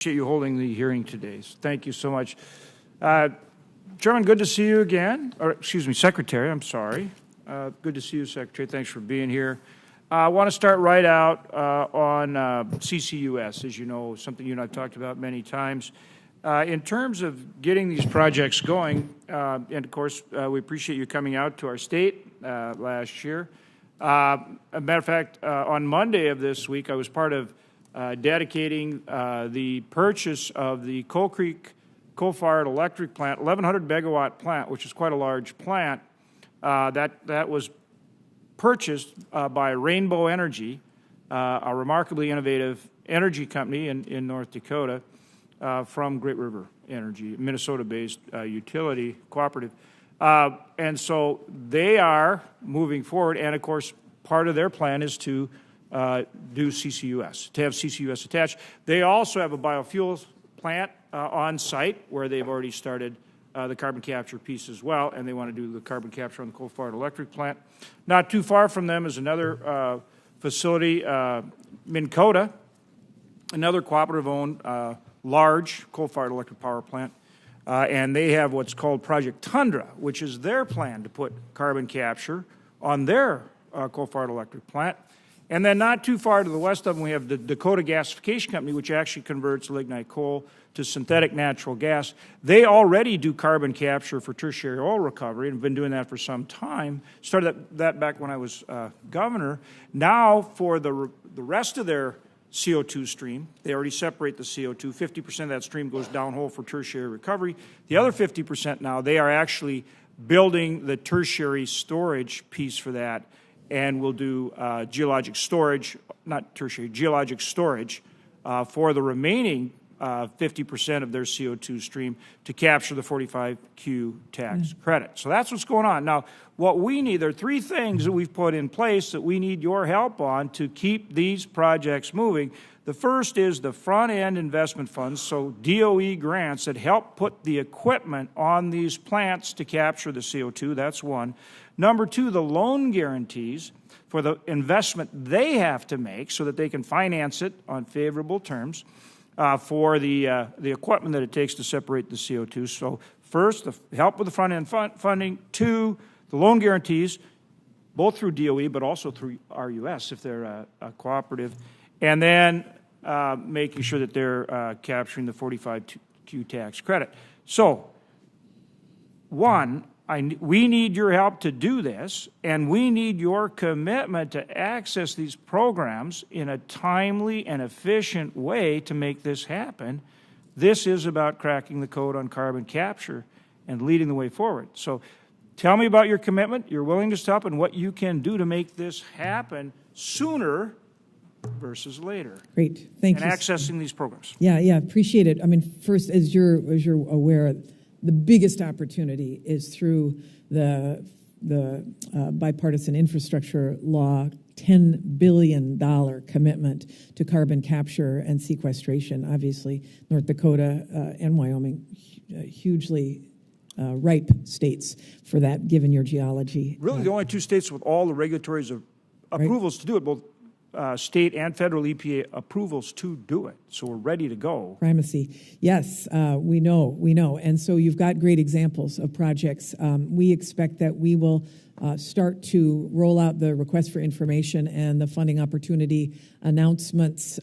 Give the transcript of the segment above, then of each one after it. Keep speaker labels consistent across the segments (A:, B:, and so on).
A: Appreciate you holding the hearing today. Thank you so much. Chairman, good to see you again. Or, excuse me, Secretary, I'm sorry. Good to see you, Secretary. Thanks for being here. I want to start right out on CCUS, as you know, something you and I have talked about many times. In terms of getting these projects going, and of course, we appreciate you coming out to our state last year. As a matter of fact, on Monday of this week, I was part of dedicating the purchase of the Coal Creek coal-fired electric plant, 1,100 megawatt plant, which is quite a large plant. That was purchased by Rainbow Energy, a remarkably innovative energy company in North Dakota, from Great River Energy, Minnesota-based utility cooperative. And so they are moving forward, and of course, part of their plan is to do CCUS, to have CCUS attached. They also have a biofuels plant on site where they've already started the carbon capture piece as well, and they want to do the carbon capture on the coal-fired electric plant. Not too far from them is another facility, Minn Kota, another cooperative-owned large coal-fired electric power plant, and they have what's called Project Tundra, which is their plan to put carbon capture on their coal-fired electric plant. And then not too far to the west of them, we have the Dakota Gasification Company, which actually converts lignite coal to synthetic natural gas. They already do carbon capture for tertiary oil recovery and have been doing that for some time. Started that back when I was governor. Now for the rest of their CO2 stream, they already separate the CO2. 50% of that stream goes downhole for tertiary recovery. The other 50% now, they are actually building the tertiary storage piece for that, and we'll do geologic storage, not tertiary, geologic storage for the remaining 50% of their CO2 stream to capture the 45Q tax credit. So that's what's going on. Now, what we need, there are three things that we've put in place that we need your help on to keep these projects moving. The first is the front-end investment funds, so DOE grants that help put the equipment on these plants to capture the CO2. That's one. Number two, the loan guarantees for the investment they have to make so that they can finance it on favorable terms for the equipment that it takes to separate the CO2. So first, the help with the front-end funding. Two, the loan guarantees, both through DOE but also through RUS if they're a cooperative. And then making sure that they're capturing the 45Q tax credit. So, one, we need your help to do this, and we need your commitment to access these programs in a timely and efficient way to make this happen. This is about cracking the code on carbon capture and leading the way forward. So tell me about your commitment, your willingness to help, and what you can do to make this happen sooner versus later.
B: Great, thank you.
A: And accessing these programs.
B: Yeah, appreciate it. I mean, first, as you're aware, the biggest opportunity is through the bipartisan infrastructure law, $10 billion commitment to carbon capture and sequestration. Obviously, North Dakota and Wyoming, hugely ripe states for that, given your geology.
A: Really, the only two states with all the regulatory approvals to do it, both state and federal EPA approvals to do it. So we're ready to go.
B: Primacy. Yes, we know. And so you've got great examples of projects. We expect that we will start to roll out the request for information and the funding opportunity announcements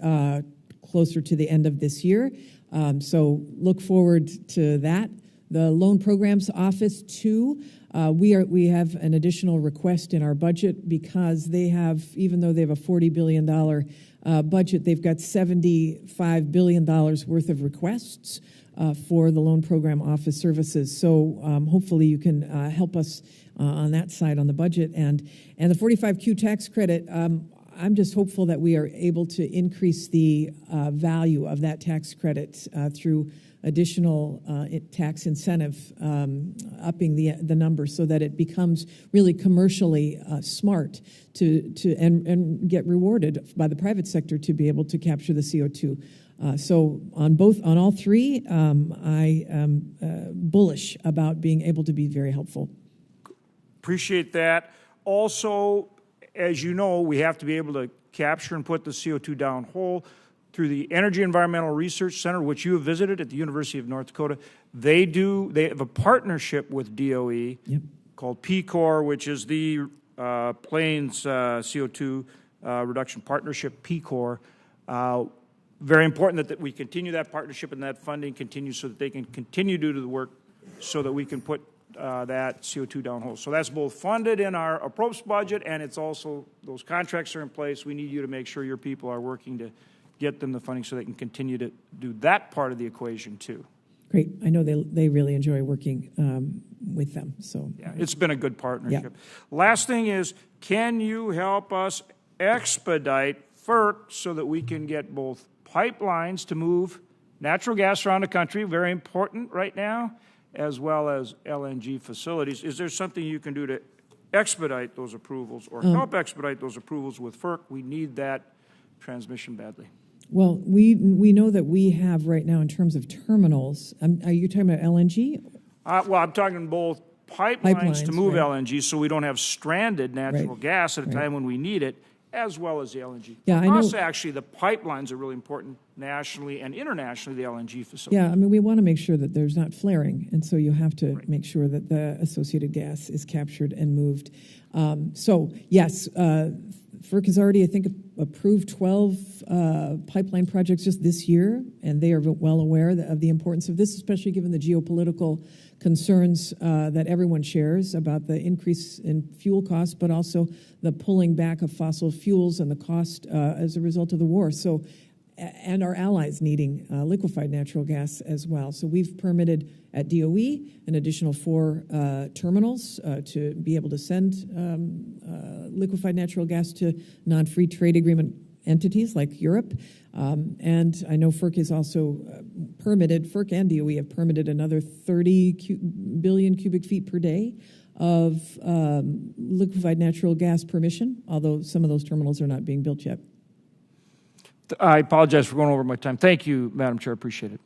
B: closer to the end of this year. So look forward to that. The Loan Programs Office, too. We have an additional request in our budget because they have, even though they have a $40 billion budget, they've got $75 billion worth of requests for the Loan Program Office services. So hopefully you can help us on that side on the budget. And the 45Q tax credit, I'm just hopeful that we are able to increase the value of that tax credit through additional tax incentive, upping the number so that it becomes really commercially smart and get rewarded by the private sector to be able to capture the CO2. So on all three, I am bullish about being able to be very helpful.
A: Appreciate that. Also, as you know, we have to be able to capture and put the CO2 down whole. through the Energy Environmental Research Center, which you have visited at the University of North Dakota. They have a partnership with DOE called PCOR, which is the Plains CO2 Reduction Partnership, PCOR. Very important that we continue that partnership and that funding continues so that they can continue to do the work so that we can put that CO2 downhole. So that's both funded in our approach budget, and it's also, those contracts are in place. We need you to make sure your people are working to get them the funding so they can continue to do that part of the equation too.
B: Great. I know they really enjoy working with them. So
A: yeah, it's been a good partnership. Last thing is, can you help us expedite FERC so that we can get both pipelines to move natural gas around the country, very important right now, as well as LNG facilities? Is there something you can do to expedite those approvals or help expedite those approvals with FERC? We need that transmission badly.
B: Well, we know that we have right now in terms of terminals. Are you talking about LNG?
A: Well, I'm talking both pipelines to move LNG so we don't have stranded natural gas at a time when we need it, as well as the LNG.
B: Yeah,
A: For us, actually, the pipelines are really important nationally and internationally, the LNG facilities.
B: Yeah, I mean, we want to make sure that there's not flaring, and so you have to make sure that the associated gas is captured and moved. So, yes, FERC has already, I think, approved 12 pipeline projects just this year, and they are well aware of the importance of this, especially given the geopolitical concerns that everyone shares about the increase in fuel costs, but also the pulling back of fossil fuels and the cost as a result of the war. So, and our allies needing liquefied natural gas as well. So we've permitted at DOE an additional 4 terminals to be able to send liquefied natural gas to non-free trade agreement entities like Europe. And I know FERC is also permitted, FERC and DOE have permitted another 30 billion cubic feet per day of liquefied natural gas permission, although some of those terminals are not being built yet.
A: I apologize for going over my time. Thank you, Madam Chair. Appreciate it.